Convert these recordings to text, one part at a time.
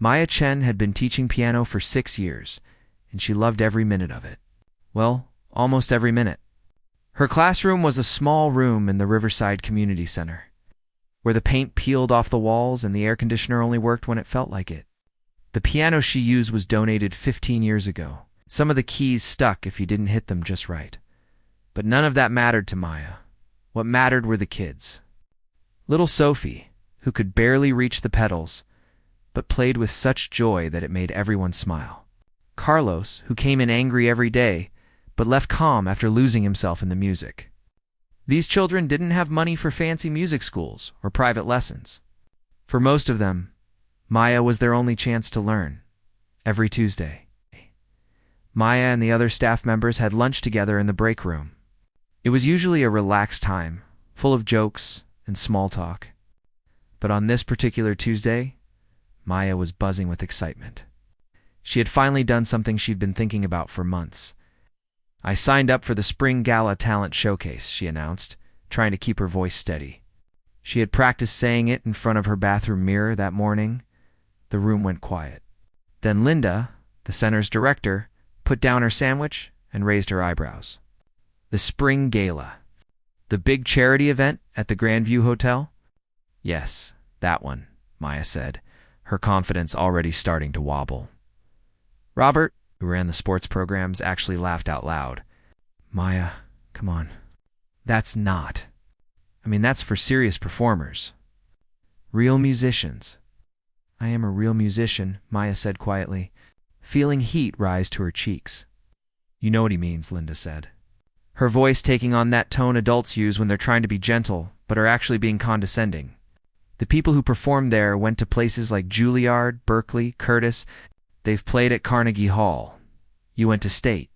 Maya Chen had been teaching piano for 6 years, and she loved every minute of it. Well, almost every minute. Her classroom was a small room in the Riverside Community Center, where the paint peeled off the walls and the air conditioner only worked when it felt like it. The piano she used was donated 15 years ago. Some of the keys stuck if you didn't hit them just right. But none of that mattered to Maya. What mattered were the kids. Little Sophie, who could barely reach the pedals, but played with such joy that it made everyone smile. Carlos, who came in angry every day, but left calm after losing himself in the music. These children didn't have money for fancy music schools or private lessons. For most of them, Maya was their only chance to learn. Every Tuesday, Maya and the other staff members had lunch together in the break room. It was usually a relaxed time, full of jokes and small talk. But on this particular Tuesday, Maya was buzzing with excitement. She had finally done something she'd been thinking about for months. "I signed up for the Spring Gala Talent Showcase," she announced, trying to keep her voice steady. She had practiced saying it in front of her bathroom mirror that morning. The room went quiet. Then Linda, the center's director, put down her sandwich and raised her eyebrows. "The Spring Gala. The big charity event at the Grandview Hotel?" "Yes, that one," Maya said, her confidence already starting to wobble. Robert, who ran the sports programs, actually laughed out loud. "Maya, come on. That's for serious performers. Real musicians." "I am a real musician," Maya said quietly, feeling heat rise to her cheeks. "You know what he means," Linda said, her voice taking on that tone adults use when they're trying to be gentle but are actually being condescending. "The people who performed there went to places like Juilliard, Berkeley, Curtis. They've played at Carnegie Hall. You went to State."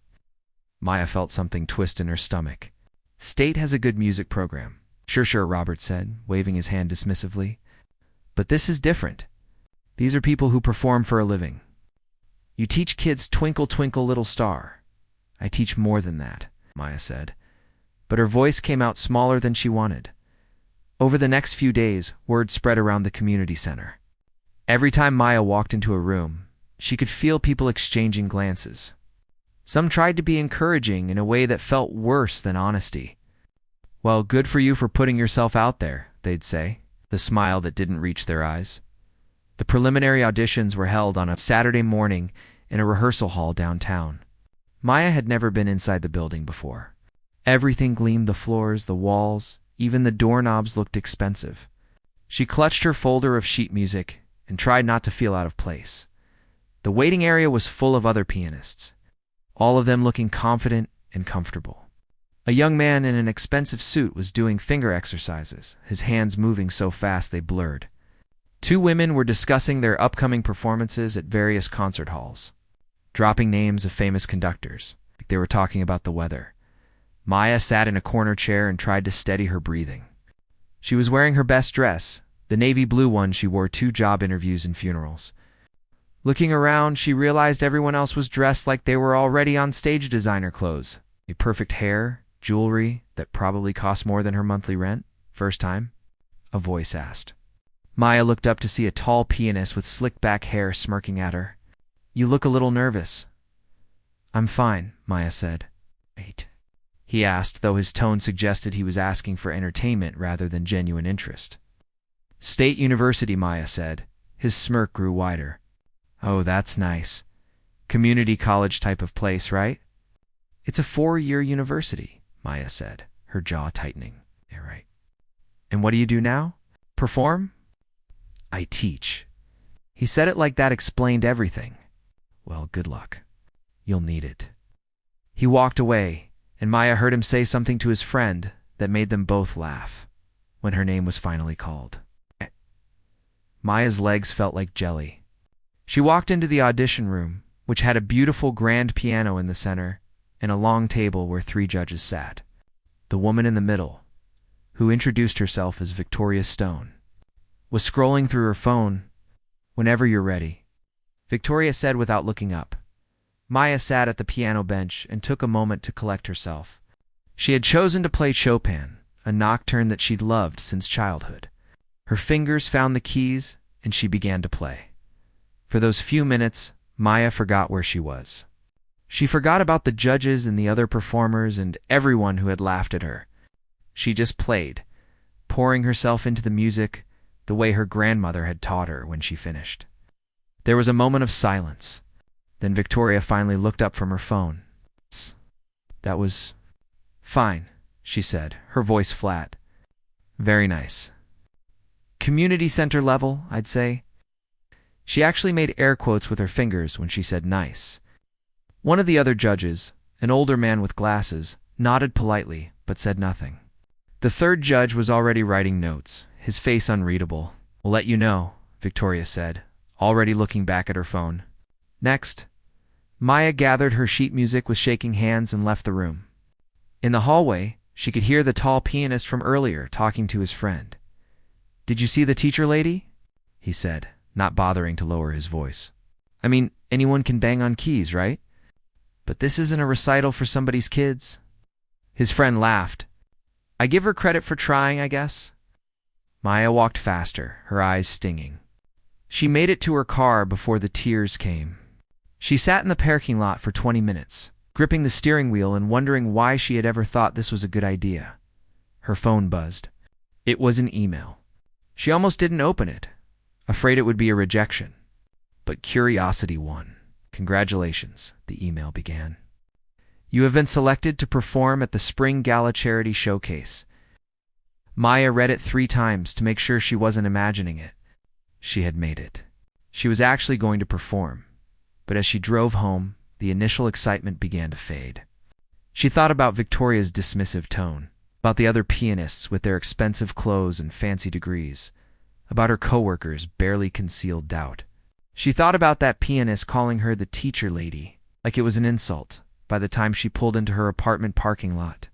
Maya felt something twist in her stomach. "State has a good music program." Sure, Robert said, waving his hand dismissively. "But this is different. These are people who perform for a living. You teach kids Twinkle, Twinkle, Little Star. I teach more than that," Maya said. But her voice came out smaller than she wanted. Over the next few days, word spread around the community center. Every time Maya walked into a room, she could feel people exchanging glances. Some tried to be encouraging in a way that felt worse than honesty. "Well, good for you for putting yourself out there," they'd say, the smile that didn't reach their eyes. The preliminary auditions were held on a Saturday morning in a rehearsal hall downtown. Maya had never been inside the building before. Everything gleamed: the floors, the walls, even the doorknobs looked expensive. She clutched her folder of sheet music and tried not to feel out of place. The waiting area was full of other pianists, all of them looking confident and comfortable. A young man in an expensive suit was doing finger exercises, his hands moving so fast they blurred. 2 women were discussing their upcoming performances at various concert halls, dropping names of famous conductors, like they were talking about the weather. Maya sat in a corner chair and tried to steady her breathing. She was wearing her best dress, the navy blue one she wore to job interviews and funerals. Looking around, she realized everyone else was dressed like they were already on stage designer clothes. A perfect hair, jewelry that probably cost more than her monthly rent. "First time?" a voice asked. Maya looked up to see a tall pianist with slick back hair smirking at her. "You look a little nervous." "I'm fine," Maya said. "Wait," he asked, though his tone suggested he was asking for entertainment rather than genuine interest. "State University," Maya said. His smirk grew wider. "Oh, that's nice. Community college type of place, right?" "It's a 4-year university," Maya said, her jaw tightening. "Yeah, right. And what do you do now? Perform?" "I teach." He said it like that explained everything. "Well, good luck. You'll need it." He walked away, and Maya heard him say something to his friend that made them both laugh when her name was finally called. Maya's legs felt like jelly. She walked into the audition room, which had a beautiful grand piano in the center and a long table where 3 judges sat. The woman in the middle, who introduced herself as Victoria Stone, was scrolling through her phone. "Whenever you're ready," Victoria said without looking up. Maya sat at the piano bench and took a moment to collect herself. She had chosen to play Chopin, a nocturne that she'd loved since childhood. Her fingers found the keys, and she began to play. For those few minutes, Maya forgot where she was. She forgot about the judges and the other performers and everyone who had laughed at her. She just played, pouring herself into the music the way her grandmother had taught her when she finished. There was a moment of silence. Then Victoria finally looked up from her phone. "That was fine," she said, her voice flat. "Very nice. Community center level, I'd say." She actually made air quotes with her fingers when she said nice. One of the other judges, an older man with glasses, nodded politely but said nothing. The third judge was already writing notes, his face unreadable. "We'll let you know," Victoria said, already looking back at her phone. Next, Maya gathered her sheet music with shaking hands and left the room. In the hallway, she could hear the tall pianist from earlier talking to his friend. "Did you see the teacher lady?" he said, not bothering to lower his voice. "I mean, anyone can bang on keys, right? But this isn't a recital for somebody's kids." His friend laughed. "I give her credit for trying, I guess." Maya walked faster, her eyes stinging. She made it to her car before the tears came. She sat in the parking lot for 20 minutes, gripping the steering wheel and wondering why she had ever thought this was a good idea. Her phone buzzed. It was an email. She almost didn't open it, afraid it would be a rejection. But curiosity won. "Congratulations," the email began. "You have been selected to perform at the Spring Gala Charity Showcase." Maya read it 3 times to make sure she wasn't imagining it. She had made it. She was actually going to perform. But as she drove home, the initial excitement began to fade. She thought about Victoria's dismissive tone, about the other pianists with their expensive clothes and fancy degrees, about her coworkers' barely concealed doubt. She thought about that pianist calling her the teacher lady, like it was an insult, by the time she pulled into her apartment parking lot.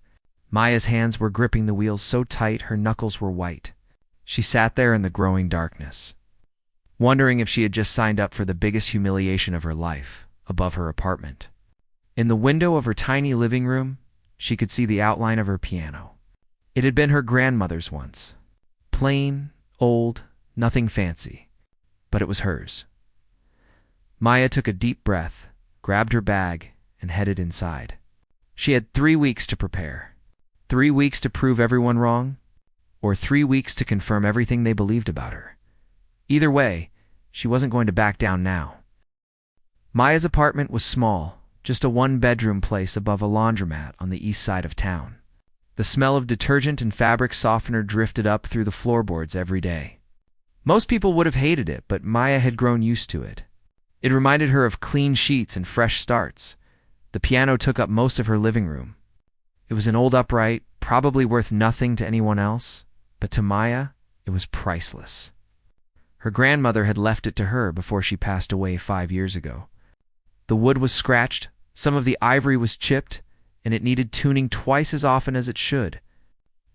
Maya's hands were gripping the wheels so tight her knuckles were white. She sat there in the growing darkness, wondering if she had just signed up for the biggest humiliation of her life, above her apartment. In the window of her tiny living room, she could see the outline of her piano. It had been her grandmother's once. Plain, old, nothing fancy. But it was hers. Maya took a deep breath, grabbed her bag, and headed inside. She had 3 weeks to prepare. 3 weeks to prove everyone wrong, or 3 weeks to confirm everything they believed about her. Either way, she wasn't going to back down now. Maya's apartment was small, just a 1-bedroom place above a laundromat on the east side of town. The smell of detergent and fabric softener drifted up through the floorboards every day. Most people would have hated it, but Maya had grown used to it. It reminded her of clean sheets and fresh starts. The piano took up most of her living room. It was an old upright, probably worth nothing to anyone else, but to Maya, it was priceless. Her grandmother had left it to her before she passed away 5 years ago. The wood was scratched, some of the ivory was chipped, and it needed tuning twice as often as it should.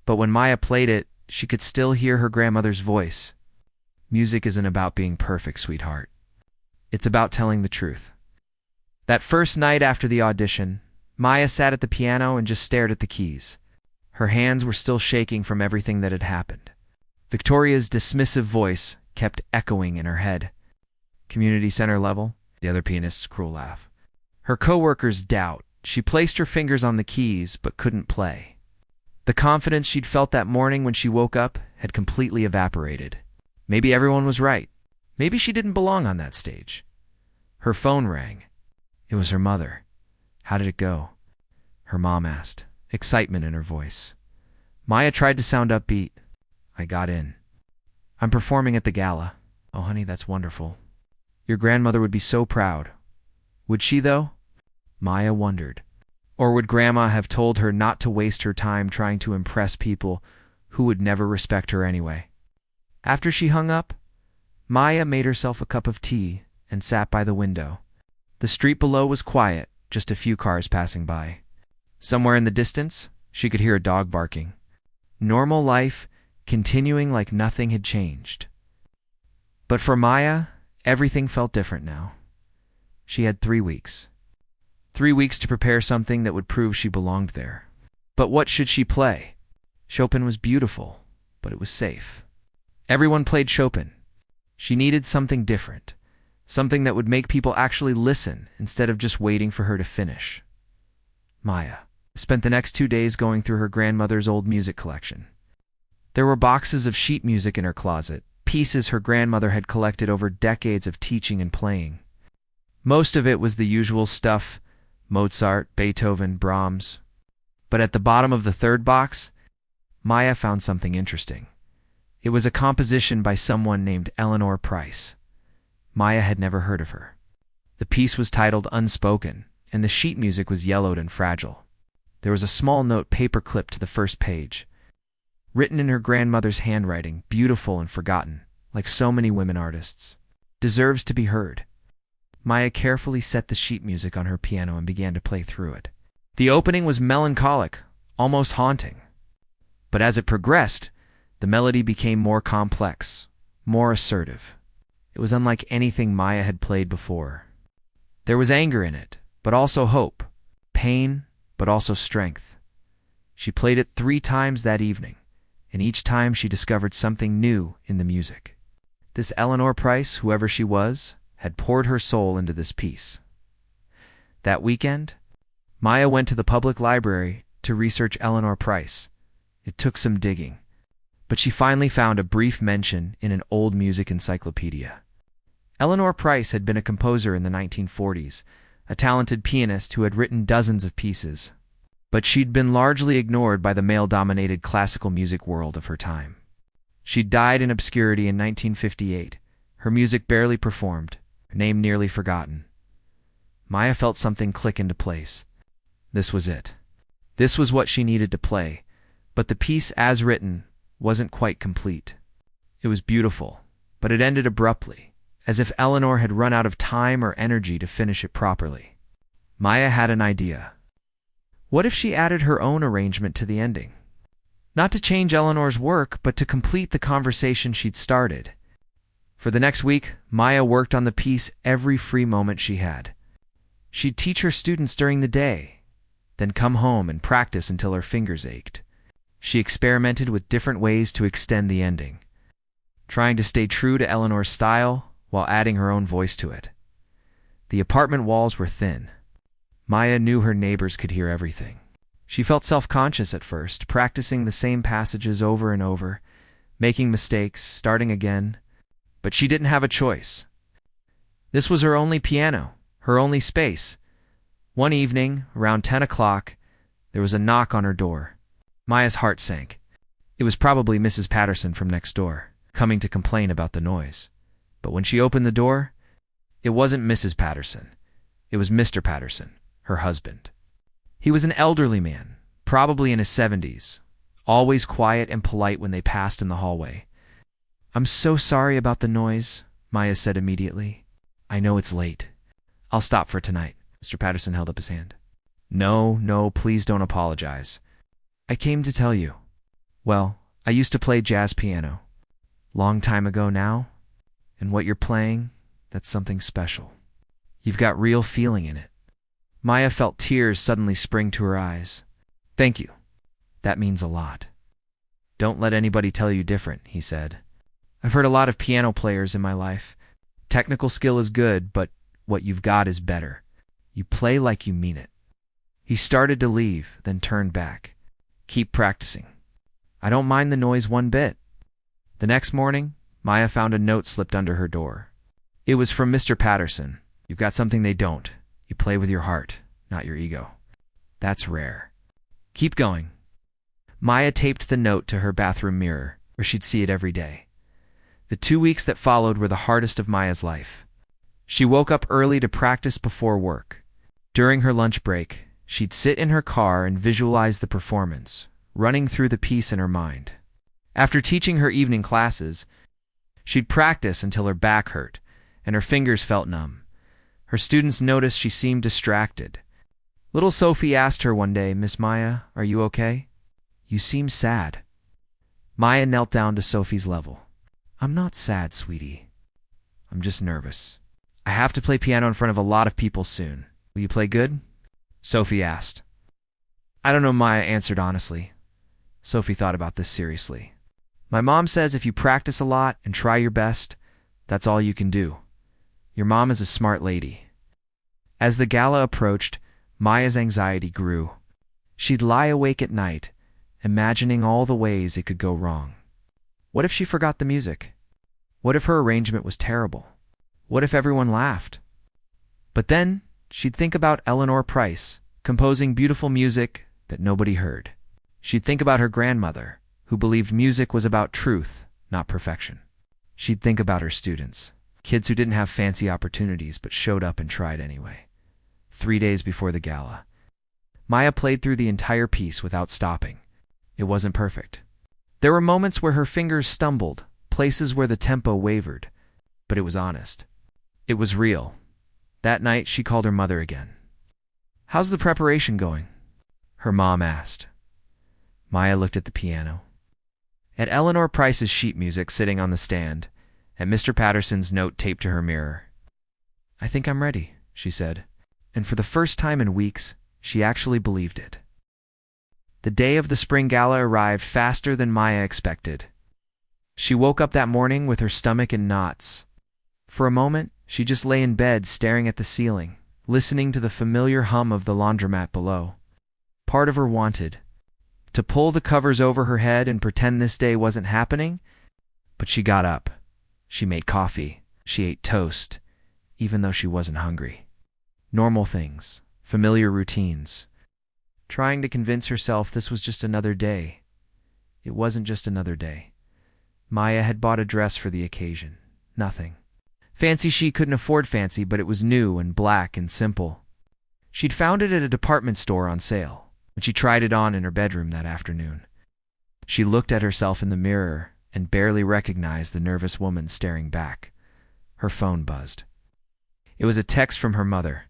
But when Maya played it, she could still hear her grandmother's voice. "Music isn't about being perfect, sweetheart. It's about telling the truth." That first night after the audition, Maya sat at the piano and just stared at the keys. Her hands were still shaking from everything that had happened. Victoria's dismissive voice kept echoing in her head. "Community center level?" The other pianist's cruel laugh. Her coworker's doubt. She placed her fingers on the keys but couldn't play. The confidence she'd felt that morning when she woke up had completely evaporated. Maybe everyone was right. Maybe she didn't belong on that stage. Her phone rang. It was her mother. "How did it go?" her mom asked, excitement in her voice. Maya tried to sound upbeat. "I got in. I'm performing at the gala." "Oh, honey, that's wonderful. Your grandmother would be so proud." Would she, though? Maya wondered. Or would Grandma have told her not to waste her time trying to impress people who would never respect her anyway? After she hung up, Maya made herself a cup of tea and sat by the window. The street below was quiet, just a few cars passing by. Somewhere in the distance, she could hear a dog barking. Normal life continuing like nothing had changed. But for Maya, everything felt different now. She had 3 weeks. 3 weeks to prepare something that would prove she belonged there. But what should she play? Chopin was beautiful, but it was safe. Everyone played Chopin. She needed something different, something that would make people actually listen instead of just waiting for her to finish. Maya spent the next 2 days going through her grandmother's old music collection. There were boxes of sheet music in her closet, pieces her grandmother had collected over decades of teaching and playing. Most of it was the usual stuff: Mozart, Beethoven, Brahms. But at the bottom of the third box, Maya found something interesting. It was a composition by someone named Eleanor Price. Maya had never heard of her. The piece was titled Unspoken, and the sheet music was yellowed and fragile. There was a small note paper-clipped to the first page, written in her grandmother's handwriting, beautiful and forgotten, like so many women artists. "Deserves to be heard." Maya carefully set the sheet music on her piano and began to play through it. The opening was melancholic, almost haunting. But as it progressed, the melody became more complex, more assertive. It was unlike anything Maya had played before. There was anger in it, but also hope, pain, but also strength. She played it 3 times that evening, and each time she discovered something new in the music. This Eleanor Price, whoever she was, had poured her soul into this piece. That weekend, Maya went to the public library to research Eleanor Price. It took some digging, but she finally found a brief mention in an old music encyclopedia. Eleanor Price had been a composer in the 1940s, a talented pianist who had written dozens of pieces, but she'd been largely ignored by the male-dominated classical music world of her time. She died in obscurity in 1958, her music barely performed, her name nearly forgotten. Maya felt something click into place. This was it. This was what she needed to play, but the piece as written wasn't quite complete. It was beautiful, but it ended abruptly, as if Eleanor had run out of time or energy to finish it properly. Maya had an idea. What if she added her own arrangement to the ending? Not to change Eleanor's work, but to complete the conversation she'd started. For the next week, Maya worked on the piece every free moment she had. She'd teach her students during the day, then come home and practice until her fingers ached. She experimented with different ways to extend the ending, trying to stay true to Eleanor's style while adding her own voice to it. The apartment walls were thin. Maya knew her neighbors could hear everything. She felt self-conscious at first, practicing the same passages over and over, making mistakes, starting again, but she didn't have a choice. This was her only piano, her only space. One evening, around 10 o'clock, there was a knock on her door. Maya's heart sank. It was probably Mrs. Patterson from next door, coming to complain about the noise. But when she opened the door, it wasn't Mrs. Patterson. It was Mr. Patterson, her husband. He was an elderly man, probably in his 70s, always quiet and polite when they passed in the hallway. "I'm so sorry about the noise," Maya said immediately. "I know it's late. I'll stop for tonight." Mr. Patterson held up his hand. No, please don't apologize. I came to tell you. Well, I used to play jazz piano. Long time ago now. And what you're playing, that's something special. You've got real feeling in it." Maya felt tears suddenly spring to her eyes. "Thank you. That means a lot." "Don't let anybody tell you different," he said. "I've heard a lot of piano players in my life. Technical skill is good, but what you've got is better. You play like you mean it." He started to leave, then turned back. "Keep practicing. I don't mind the noise one bit." The next morning, Maya found a note slipped under her door. It was from Mr. Patterson. "You've got something they don't. You play with your heart, not your ego. That's rare. Keep going." Maya taped the note to her bathroom mirror, where she'd see it every day. The 2 weeks that followed were the hardest of Maya's life. She woke up early to practice before work. During her lunch break, she'd sit in her car and visualize the performance, running through the piece in her mind. After teaching her evening classes, she'd practice until her back hurt and her fingers felt numb. Her students noticed she seemed distracted. Little Sophie asked her one day, "Miss Maya, are you okay? You seem sad." Maya knelt down to Sophie's level. "I'm not sad, sweetie. I'm just nervous. I have to play piano in front of a lot of people soon. Will you play good?" Sophie asked. "I don't know," Maya answered honestly. Sophie thought about this seriously. "My mom says if you practice a lot and try your best, that's all you can do. Your mom is a smart lady." As the gala approached, Maya's anxiety grew. She'd lie awake at night, imagining all the ways it could go wrong. What if she forgot the music? What if her arrangement was terrible? What if everyone laughed? But then she'd think about Eleanor Price, composing beautiful music that nobody heard. She'd think about her grandmother, who believed music was about truth, not perfection. She'd think about her students, kids who didn't have fancy opportunities but showed up and tried anyway. 3 days before the gala, Maya played through the entire piece without stopping. It wasn't perfect. There were moments where her fingers stumbled, places where the tempo wavered, but it was honest. It was real. That night, she called her mother again. "How's the preparation going?" her mom asked. Maya looked at the piano, at Eleanor Price's sheet music sitting on the stand, at Mr. Patterson's note taped to her mirror. "I think I'm ready," she said, and for the first time in weeks, she actually believed it. The day of the spring gala arrived faster than Maya expected. She woke up that morning with her stomach in knots. For a moment, she just lay in bed staring at the ceiling, listening to the familiar hum of the laundromat below. Part of her wanted to pull the covers over her head and pretend this day wasn't happening, but she got up. She made coffee. She ate toast, even though she wasn't hungry. Normal things, familiar routines. Trying to convince herself this was just another day. It wasn't just another day. Maya had bought a dress for the occasion. Nothing fancy. She couldn't afford fancy, but it was new and black and simple. She'd found it at a department store on sale, and she tried it on in her bedroom that afternoon. She looked at herself in the mirror and barely recognized the nervous woman staring back. Her phone buzzed. It was a text from her mother.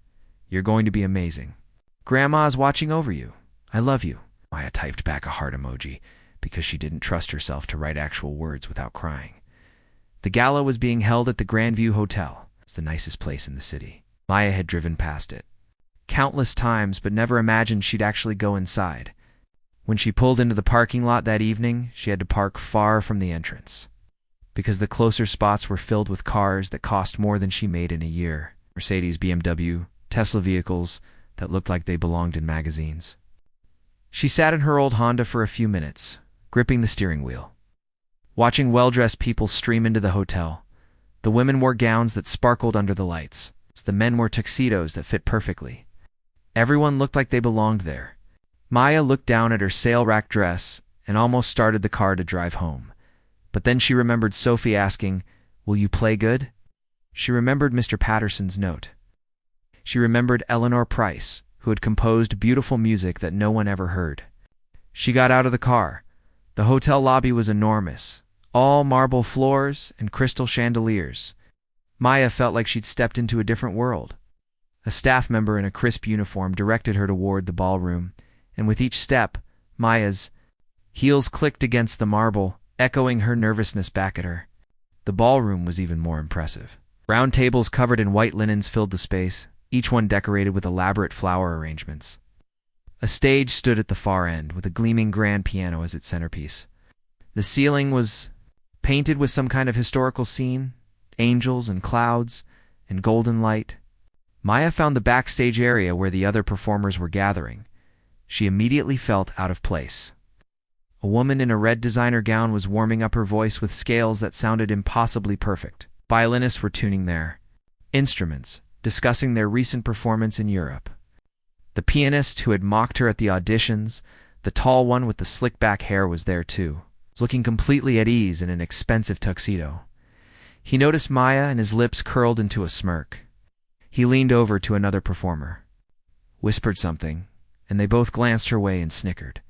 "You're going to be amazing. Grandma's watching over you. I love you." Maya typed back a heart emoji because she didn't trust herself to write actual words without crying. The gala was being held at the Grandview Hotel. It's the nicest place in the city. Maya had driven past it countless times but never imagined she'd actually go inside. When she pulled into the parking lot that evening, she had to park far from the entrance because the closer spots were filled with cars that cost more than she made in a year. Mercedes, BMW, Tesla vehicles that looked like they belonged in magazines. She sat in her old Honda for a few minutes, gripping the steering wheel, watching well-dressed people stream into the hotel. The women wore gowns that sparkled under the lights. The men wore tuxedos that fit perfectly. Everyone looked like they belonged there. Maya looked down at her sale rack dress and almost started the car to drive home. But then she remembered Sophie asking, "Will you play good?" She remembered Mr. Patterson's note. She remembered Eleanor Price, who had composed beautiful music that no one ever heard. She got out of the car. The hotel lobby was enormous, all marble floors and crystal chandeliers. Maya felt like she'd stepped into a different world. A staff member in a crisp uniform directed her toward the ballroom, and with each step, Maya's heels clicked against the marble, echoing her nervousness back at her. The ballroom was even more impressive. Round tables covered in white linens filled the space, each one decorated with elaborate flower arrangements. A stage stood at the far end, with a gleaming grand piano as its centerpiece. The ceiling was painted with some kind of historical scene, angels and clouds and golden light. Maya found the backstage area where the other performers were gathering. She immediately felt out of place. A woman in a red designer gown was warming up her voice with scales that sounded impossibly perfect. Violinists were tuning their instruments, discussing their recent performance in Europe. The pianist who had mocked her at the auditions, the tall one with the slick back hair, was there too, looking completely at ease in an expensive tuxedo. He noticed Maya and his lips curled into a smirk. He leaned over to another performer, whispered something, and they both glanced her way and snickered.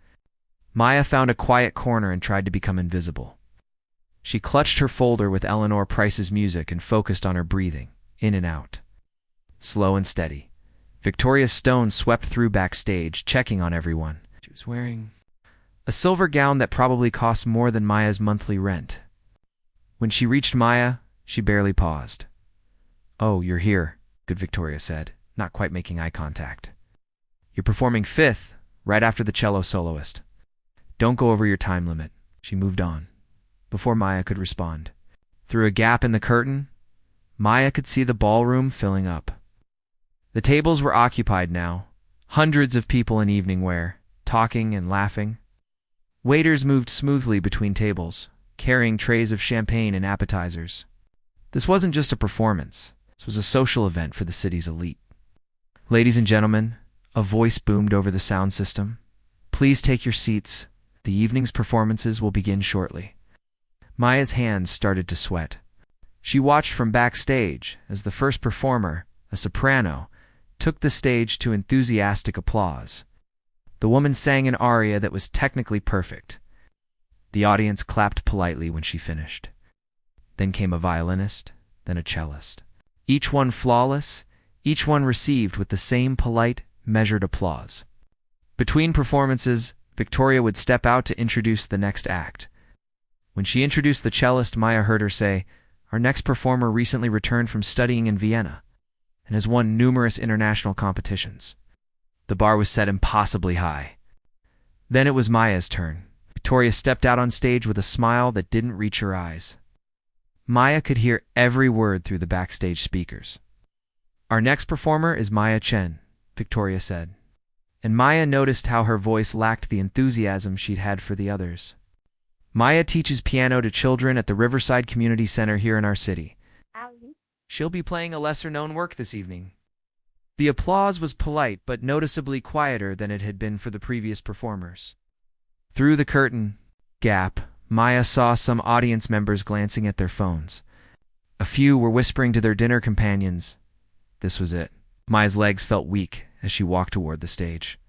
Maya found a quiet corner and tried to become invisible. She clutched her folder with Eleanor Price's music and focused on her breathing, in and out. Slow and steady. Victoria Stone swept through backstage, checking on everyone. She was wearing a silver gown that probably cost more than Maya's monthly rent. When she reached Maya, she barely paused. "Oh, you're here," good Victoria said, not quite making eye contact. "You're performing fifth, right after the cello soloist. Don't go over your time limit." She moved on, before Maya could respond. Through a gap in the curtain, Maya could see the ballroom filling up. The tables were occupied now, hundreds of people in evening wear, talking and laughing. Waiters moved smoothly between tables, carrying trays of champagne and appetizers. This wasn't just a performance. This was a social event for the city's elite. "Ladies and gentlemen," a voice boomed over the sound system. "Please take your seats. The evening's performances will begin shortly." Maya's hands started to sweat. She watched from backstage as the first performer, a soprano, took the stage to enthusiastic applause. The woman sang an aria that was technically perfect. The audience clapped politely when she finished. Then came a violinist, then a cellist. Each one flawless, each one received with the same polite, measured applause. Between performances, Victoria would step out to introduce the next act. When she introduced the cellist, Maya heard her say, "Our next performer recently returned from studying in Vienna and has won numerous international competitions." The bar was set impossibly high. Then it was Maya's turn. Victoria stepped out on stage with a smile that didn't reach her eyes. Maya could hear every word through the backstage speakers. "Our next performer is Maya Chen," Victoria said. And Maya noticed how her voice lacked the enthusiasm she'd had for the others. "Maya teaches piano to children at the Riverside Community Center here in our city. She'll be playing a lesser-known work this evening." The applause was polite but noticeably quieter than it had been for the previous performers. Through the curtain gap, Maya saw some audience members glancing at their phones. A few were whispering to their dinner companions. This was it. Maya's legs felt weak as she walked toward the stage.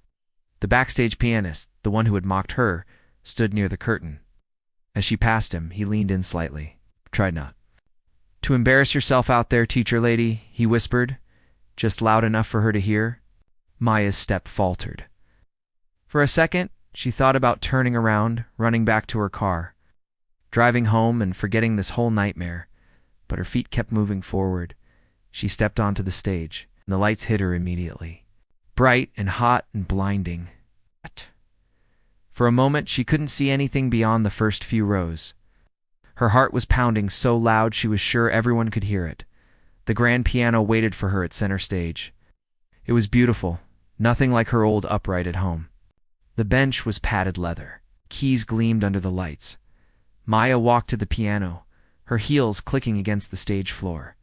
The backstage pianist, the one who had mocked her, stood near the curtain. As she passed him, he leaned in slightly. "Try not to embarrass yourself out there, teacher lady," he whispered, just loud enough for her to hear. Maya's step faltered. For a second, she thought about turning around, running back to her car, driving home and forgetting this whole nightmare, but her feet kept moving forward. She stepped onto the stage, and the lights hit her immediately. Bright and hot and blinding. For a moment, she couldn't see anything beyond the first few rows. Her heart was pounding so loud she was sure everyone could hear it. The grand piano waited for her at center stage. It was beautiful, nothing like her old upright at home. The bench was padded leather. Keys gleamed under the lights. Maya walked to the piano, her heels clicking against the stage floor.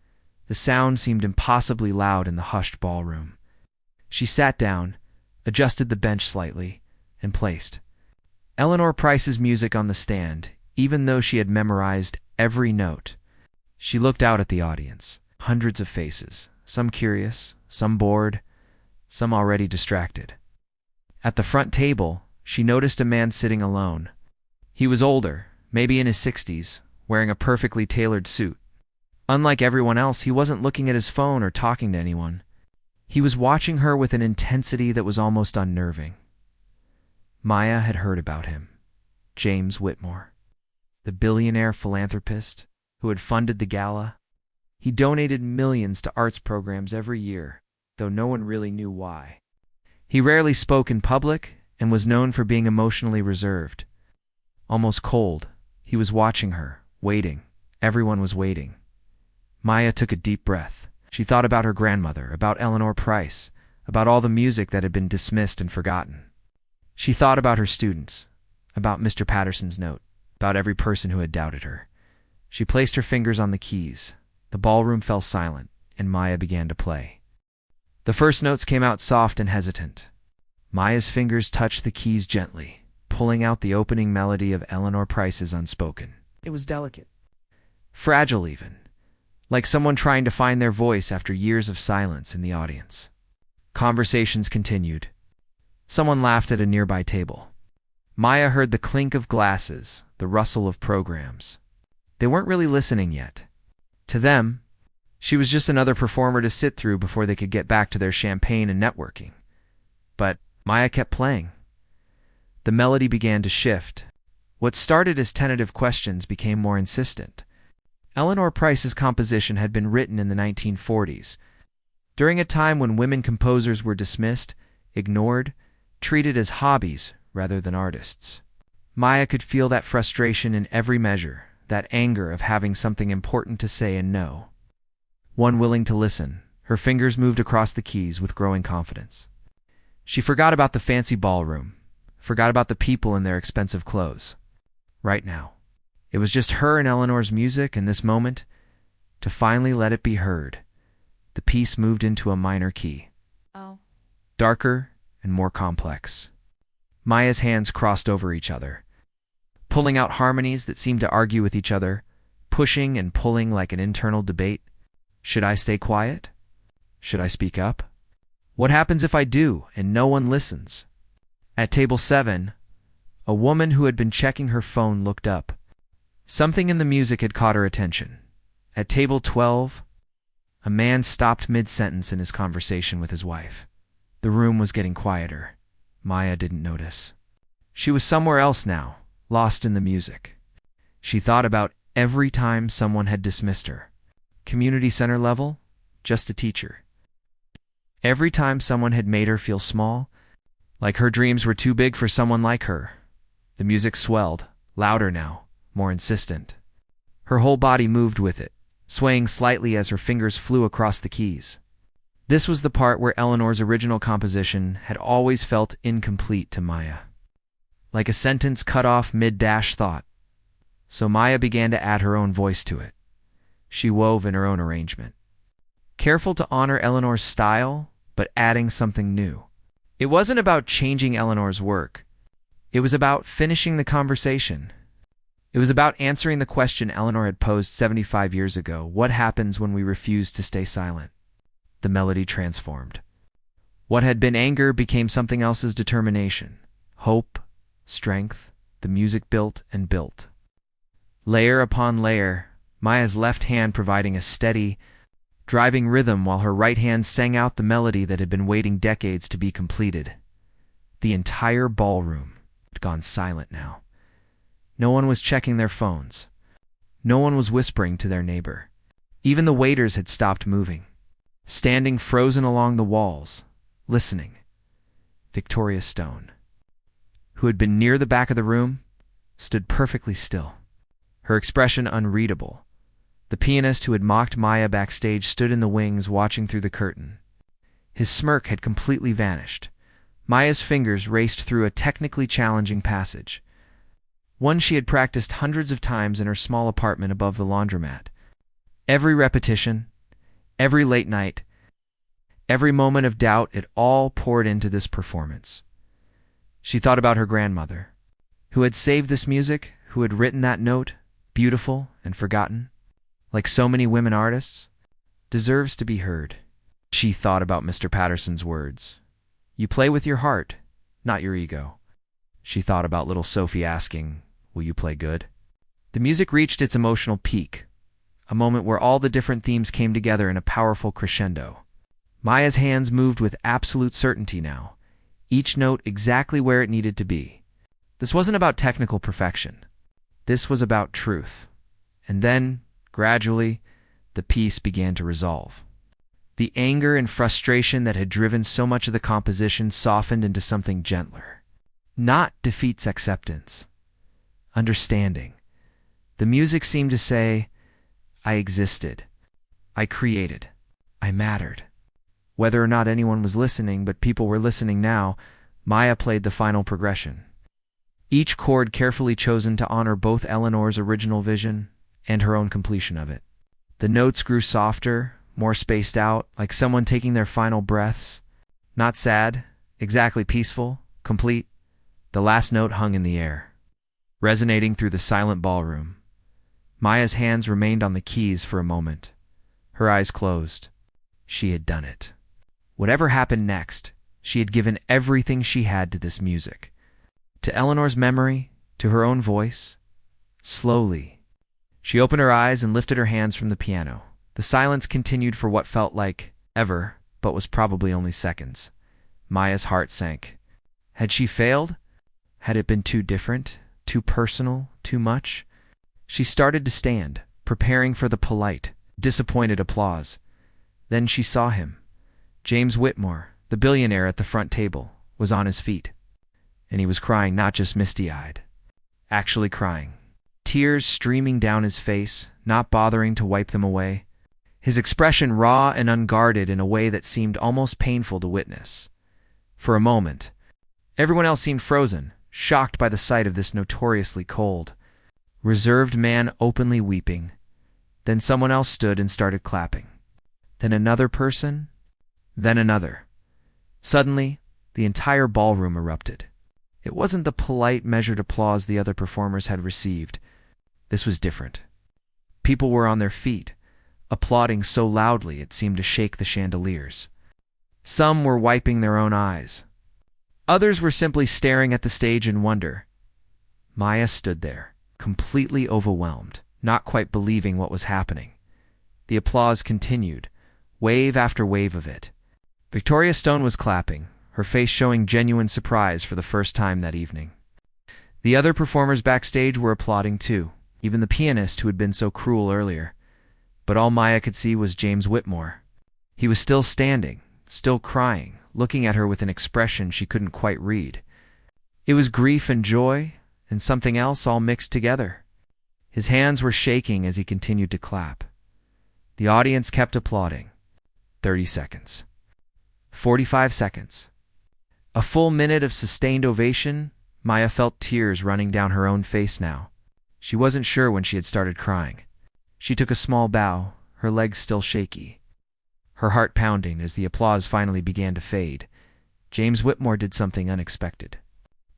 The sound seemed impossibly loud in the hushed ballroom. She sat down, adjusted the bench slightly, and placed Eleanor Price's music on the stand, even though she had memorized every note. She looked out at the audience. Hundreds of faces, some curious, some bored, some already distracted. At the front table, she noticed a man sitting alone. He was older, maybe in his 60s, wearing a perfectly tailored suit. Unlike everyone else, he wasn't looking at his phone or talking to anyone. He was watching her with an intensity that was almost unnerving. Maya had heard about him. James Whitmore, the billionaire philanthropist who had funded the gala. He donated millions to arts programs every year, though no one really knew why. He rarely spoke in public and was known for being emotionally reserved. Almost cold, he was watching her, waiting. Everyone was waiting. Maya took a deep breath. She thought about her grandmother, about Eleanor Price, about all the music that had been dismissed and forgotten. She thought about her students, about Mr. Patterson's note, about every person who had doubted her. She placed her fingers on the keys. The ballroom fell silent, and Maya began to play. The first notes came out soft and hesitant. Maya's fingers touched the keys gently, pulling out the opening melody of Eleanor Price's Unspoken. It was delicate, fragile even, like someone trying to find their voice after years of silence in the audience. Conversations continued. Someone laughed at a nearby table. Maya heard the clink of glasses, the rustle of programs. They weren't really listening yet. To them, she was just another performer to sit through before they could get back to their champagne and networking. But Maya kept playing. The melody began to shift. What started as tentative questions became more insistent. Eleanor Price's composition had been written in the 1940s, during a time when women composers were dismissed, ignored, treated as hobbies rather than artists. Maya could feel that frustration in every measure, that anger of having something important to say and know. one willing to listen. Her fingers moved across the keys with growing confidence. She forgot about the fancy ballroom, forgot about the people in their expensive clothes. Right now, it was just her and Eleanor's music, and this moment, to finally let it be heard. The piece moved into a minor key. Oh. Darker and more complex. Maya's hands crossed over each other, pulling out harmonies that seemed to argue with each other, pushing and pulling like an internal debate. Should I stay quiet? Should I speak up? What happens if I do and no one listens? At table 7, a woman who had been checking her phone looked up. Something in the music had caught her attention. At table 12, a man stopped mid-sentence in his conversation with his wife. The room was getting quieter. Maya didn't notice. She was somewhere else now, lost in the music. She thought about every time someone had dismissed her. Community center level, just a teacher. Every time someone had made her feel small, like her dreams were too big for someone like her. The music swelled, louder now, more insistent. Her whole body moved with it, swaying slightly as her fingers flew across the keys. This was the part where Eleanor's original composition had always felt incomplete to Maya. Like a sentence cut off mid-dash thought. So Maya began to add her own voice to it. She wove in her own arrangement. Careful to honor Eleanor's style, but adding something new. It wasn't about changing Eleanor's work. It was about finishing the conversation. It was about answering the question Eleanor had posed 75 years ago. What happens when we refuse to stay silent? The melody transformed. What had been anger became something else's: determination, hope, strength. The music built and built. Layer upon layer, Maya's left hand providing a steady, driving rhythm while her right hand sang out the melody that had been waiting decades to be completed. The entire ballroom had gone silent now. No one was checking their phones. No one was whispering to their neighbor. Even the waiters had stopped moving, standing frozen along the walls, listening. Victoria Stone, who had been near the back of the room, stood perfectly still, her expression unreadable. The pianist who had mocked Maya backstage stood in the wings watching through the curtain. His smirk had completely vanished. Maya's fingers raced through a technically challenging passage, one she had practiced hundreds of times in her small apartment above the laundromat. Every repetition, every late night, every moment of doubt, it all poured into this performance. She thought about her grandmother, who had saved this music, who had written that note, beautiful and forgotten, like so many women artists, deserves to be heard. She thought about Mr. Patterson's words. You play with your heart, not your ego. She thought about little Sophie asking, will you play good? The music reached its emotional peak, a moment where all the different themes came together in a powerful crescendo. Maya's hands moved with absolute certainty now, each note exactly where it needed to be. This wasn't about technical perfection. This was about truth. And then, gradually, the piece began to resolve. The anger and frustration that had driven so much of the composition softened into something gentler. Not defeat's acceptance. Understanding. The music seemed to say, I existed. I created. I mattered. Whether or not anyone was listening, but people were listening now, Maya played the final progression. Each chord carefully chosen to honor both Eleanor's original vision and her own completion of it. The notes grew softer, more spaced out, like someone taking their final breaths. Not sad, exactly peaceful, complete. The last note hung in the air, resonating through the silent ballroom. Maya's hands remained on the keys for a moment. Her eyes closed. She had done it. Whatever happened next, she had given everything she had to this music. To Eleanor's memory, to her own voice. Slowly, she opened her eyes and lifted her hands from the piano. The silence continued for what felt like ever, but was probably only seconds. Maya's heart sank. Had she failed? Had it been too different, too personal, too much? She started to stand, preparing for the polite, disappointed applause. Then she saw him. James Whitmore, the billionaire at the front table, was on his feet. And he was crying, not just misty-eyed. Actually crying. Tears streaming down his face, not bothering to wipe them away. his expression raw and unguarded in a way that seemed almost painful to witness. For a moment, everyone else seemed frozen, shocked by the sight of this notoriously cold, reserved man openly weeping. Then someone else stood and started clapping. Then another person, then another. Suddenly, the entire ballroom erupted. It wasn't the polite, measured applause the other performers had received. This was different. People were on their feet, applauding so loudly it seemed to shake the chandeliers. Some were wiping their own eyes. Others were simply staring at the stage in wonder. Maya stood there, completely overwhelmed, not quite believing what was happening. The applause continued, wave after wave of it. Victoria Stone was clapping, her face showing genuine surprise for the first time that evening. The other performers backstage were applauding too, even the pianist who had been so cruel earlier. But all Maya could see was James Whitmore. He was still standing, still crying, looking at her with an expression she couldn't quite read. It was grief and joy, and something else all mixed together. His hands were shaking as he continued to clap. The audience kept applauding. 30 seconds. 45 seconds. A full minute of sustained ovation. Maya felt tears running down her own face now. She wasn't sure when she had started crying. She took a small bow, her legs still shaky, her heart pounding as the applause finally began to fade. James Whitmore did something unexpected.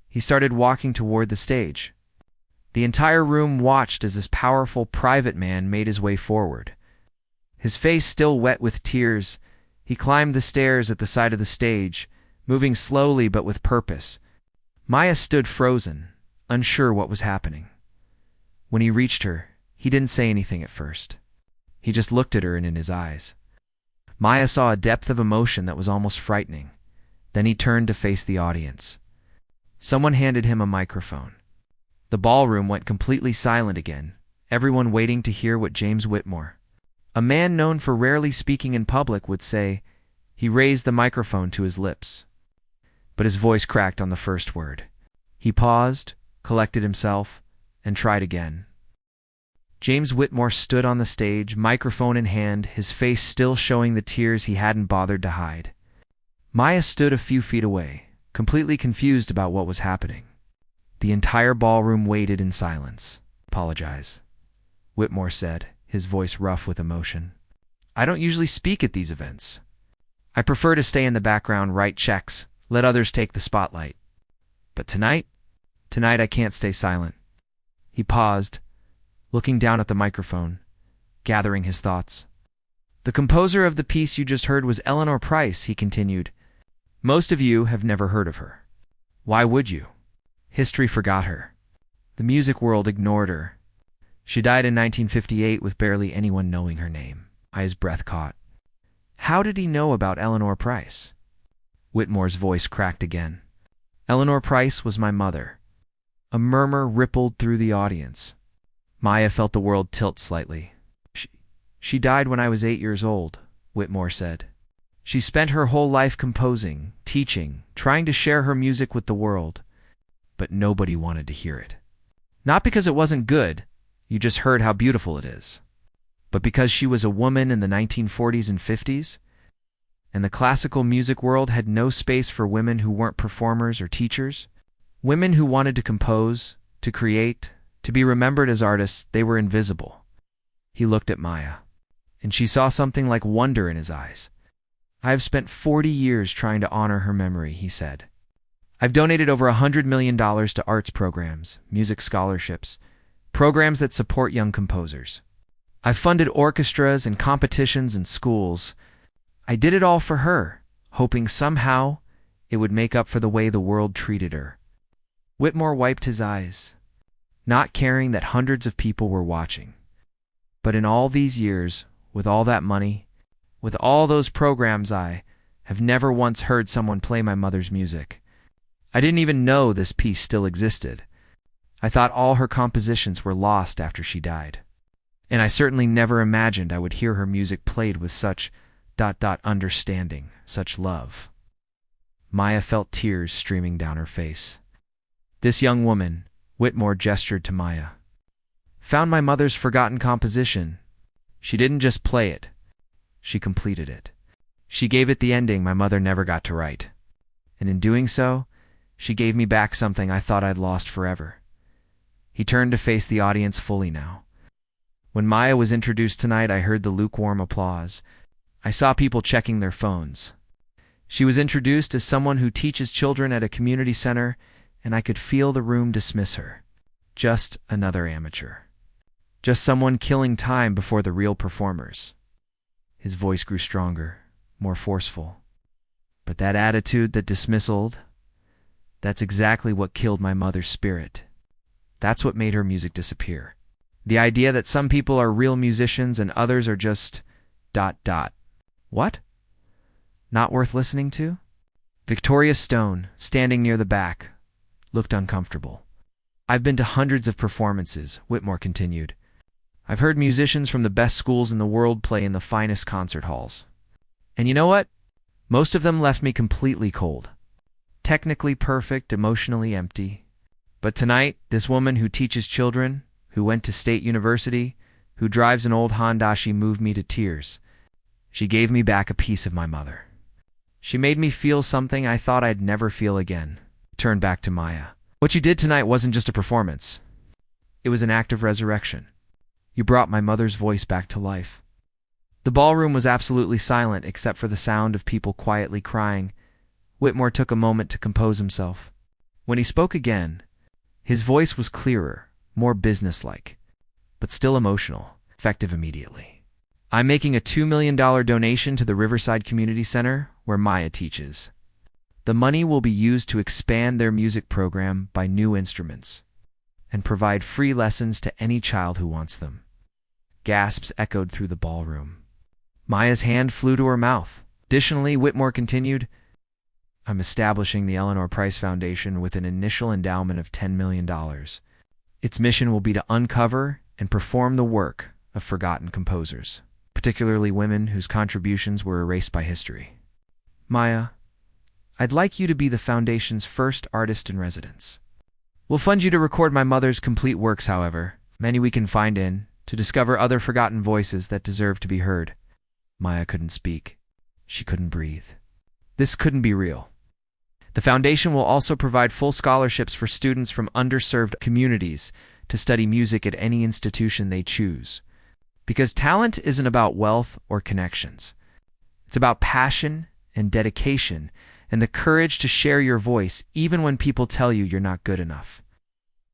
He started walking toward the stage. The entire room watched as this powerful private man made his way forward. His face still wet with tears, he climbed the stairs at the side of the stage, moving slowly but with purpose. Maya stood frozen, unsure what was happening. When he reached her, he didn't say anything at first. He just looked at her and in his eyes. Maya saw a depth of emotion that was almost frightening. Then he turned to face the audience. Someone handed him a microphone. The ballroom went completely silent again, everyone waiting to hear what James Whitmore, a man known for rarely speaking in public, would say. He raised the microphone to his lips, but his voice cracked on the first word. He paused, collected himself, and tried again. James Whitmore stood on the stage, microphone in hand, his face still showing the tears he hadn't bothered to hide. Maya stood a few feet away, completely confused about what was happening. The entire ballroom waited in silence. "Apologize," Whitmore said, his voice rough with emotion. "I don't usually speak at these events. I prefer to stay in the background, write checks, let others take the spotlight. But tonight I can't stay silent." He paused, looking down at the microphone, gathering his thoughts. "The composer of the piece you just heard was Eleanor Price," he continued. "Most of you have never heard of her. Why would you? History forgot her. The music world ignored her. She died in 1958 with barely anyone knowing her name." Maya's breath caught. How did he know about Eleanor Price? Whitmore's voice cracked again. "Eleanor Price was my mother." A murmur rippled through the audience. Maya felt the world tilt slightly. She died when I was 8 years old," Whitmore said. "She spent her whole life composing, teaching, trying to share her music with the world. But nobody wanted to hear it. Not because it wasn't good, you just heard how beautiful it is, but because she was a woman in the 1940s and 50s, and the classical music world had no space for women who weren't performers or teachers. Women who wanted to compose, to create, to be remembered as artists. They were invisible." He looked at Maya, and she saw something like wonder in his eyes. "I have spent 40 years trying to honor her memory," he said. "I've donated over $100 million to arts programs, music scholarships, programs that support young composers. I've funded orchestras and competitions in schools. I did it all for her, hoping somehow it would make up for the way the world treated her." Whitmore wiped his eyes, not caring that hundreds of people were watching. "But in all these years, with all that money, with all those programs, I have never once heard someone play my mother's music. I didn't even know this piece still existed. I thought all her compositions were lost after she died. And I certainly never imagined I would hear her music played with such ... understanding, such love." Maya felt tears streaming down her face. "This young woman," Whitmore gestured to Maya, "found my mother's forgotten composition. She didn't just play it. she completed it. She gave it the ending my mother never got to write. And in doing so, she gave me back something I thought I'd lost forever. He turned to face the audience fully now. When Maya was introduced tonight, I heard the lukewarm applause. I saw people checking their phones. She was introduced as someone who teaches children at a community center, and I could feel the room dismiss her. Just another amateur. Just someone killing time before the real performers. His voice grew stronger, more forceful. But that attitude that dismissaled, that's exactly what killed my mother's spirit. That's what made her music disappear. The idea that some people are real musicians and others are just ... What? Not worth listening to? Victoria Stone, standing near the back, looked uncomfortable. I've been to hundreds of performances, Whitmore continued. I've heard musicians from the best schools in the world play in the finest concert halls. And you know what? Most of them left me completely cold. Technically perfect, emotionally empty. But tonight, this woman who teaches children, who went to State University, who drives an old Honda, she moved me to tears. She gave me back a piece of my mother. She made me feel something I thought I'd never feel again. Turned back to Maya. What you did tonight wasn't just a performance. It was an act of resurrection. You brought my mother's voice back to life. The ballroom was absolutely silent except for the sound of people quietly crying. Whitmore took a moment to compose himself. When he spoke again, his voice was clearer, more businesslike, but still emotional, effective immediately. I'm making a $2 million donation to the Riverside Community Center, where Maya teaches. The money will be used to expand their music program by new instruments and provide free lessons to any child who wants them. Gasps echoed through the ballroom. Maya's hand flew to her mouth. Additionally, Whitmore continued, I'm establishing the Eleanor Price Foundation with an initial endowment of $10 million. Its mission will be to uncover and perform the work of forgotten composers, particularly women whose contributions were erased by history. Maya, I'd like you to be the foundation's first artist in residence. We'll fund you to record my mother's complete works, however, many we can find to discover other forgotten voices that deserve to be heard. Maya couldn't speak. She couldn't breathe. This couldn't be real. The foundation will also provide full scholarships for students from underserved communities to study music at any institution they choose. Because talent isn't about wealth or connections. It's about passion and dedication and the courage to share your voice even when people tell you you're not good enough.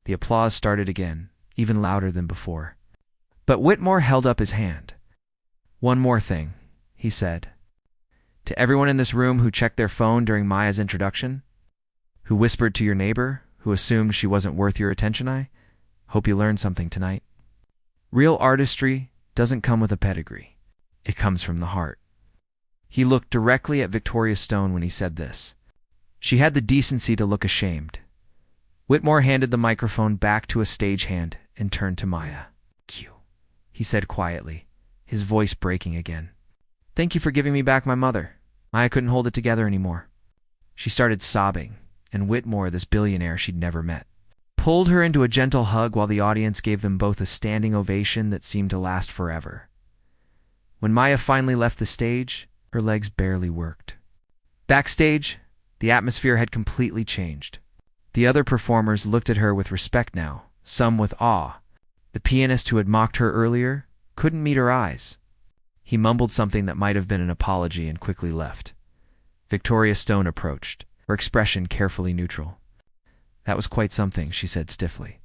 The applause started again, even louder than before. But Whitmore held up his hand. One more thing, he said. To everyone in this room who checked their phone during Maya's introduction, who whispered to your neighbor, who assumed she wasn't worth your attention, I hope you learned something tonight. Real artistry doesn't come with a pedigree. It comes from the heart. He looked directly at Victoria Stone when he said this. She had the decency to look ashamed. Whitmore handed the microphone back to a stagehand and turned to Maya. Q, he said quietly, his voice breaking again. Thank you for giving me back my mother. Maya couldn't hold it together anymore. She started sobbing, and Whitmore, this billionaire she'd never met, pulled her into a gentle hug while the audience gave them both a standing ovation that seemed to last forever. When Maya finally left the stage, her legs barely worked. Backstage, the atmosphere had completely changed. The other performers looked at her with respect now, some with awe. The pianist who had mocked her earlier couldn't meet her eyes. He mumbled something that might have been an apology and quickly left. Victoria Stone approached, her expression carefully neutral. That was quite something, she said stiffly.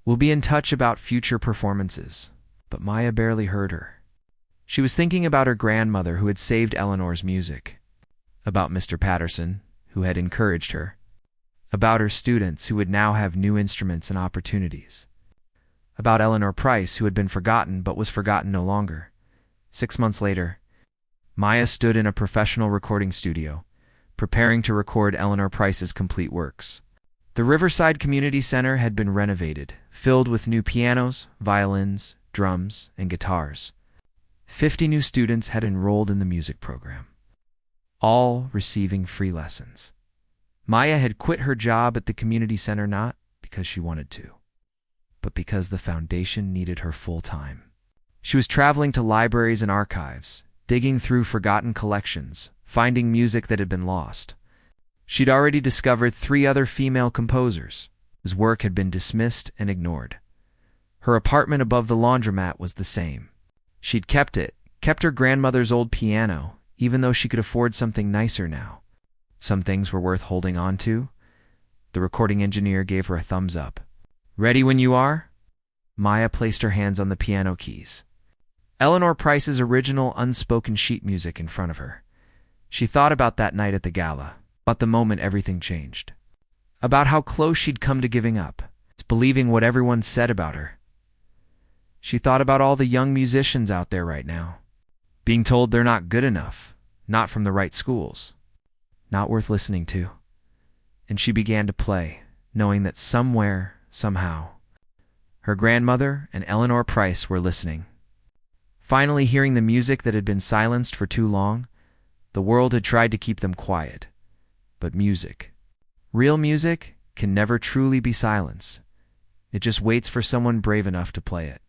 We'll be in touch about future performances. But Maya barely heard her. She was thinking about her grandmother who had saved Eleanor's music, about Mr. Patterson, who had encouraged her, about her students who would now have new instruments and opportunities, about Eleanor Price, who had been forgotten but was forgotten no longer. 6 months later, Maya stood in a professional recording studio, preparing to record Eleanor Price's complete works. The Riverside Community Center had been renovated, filled with new pianos, violins, drums, and guitars. 50 new students had enrolled in the music program, all receiving free lessons. Maya had quit her job at the community center not because she wanted to, but because the foundation needed her full-time. She was traveling to libraries and archives, digging through forgotten collections, finding music that had been lost. She'd already discovered 3 other female composers whose work had been dismissed and ignored. Her apartment above the laundromat was the same. She'd kept her grandmother's old piano, even though she could afford something nicer now. Some things were worth holding on to. The recording engineer gave her a thumbs up. "Ready when you are?" Maya placed her hands on the piano keys. Eleanor Price's original unspoken sheet music in front of her. She thought about that night at the gala, about the moment everything changed, about how close she'd come to giving up, believing what everyone said about her. She thought about all the young musicians out there right now, being told they're not good enough, not from the right schools, not worth listening to. And she began to play, knowing that somewhere, somehow, her grandmother and Eleanor Price were listening. Finally hearing the music that had been silenced for too long, the world had tried to keep them quiet. But music, real music, can never truly be silenced. It just waits for someone brave enough to play it.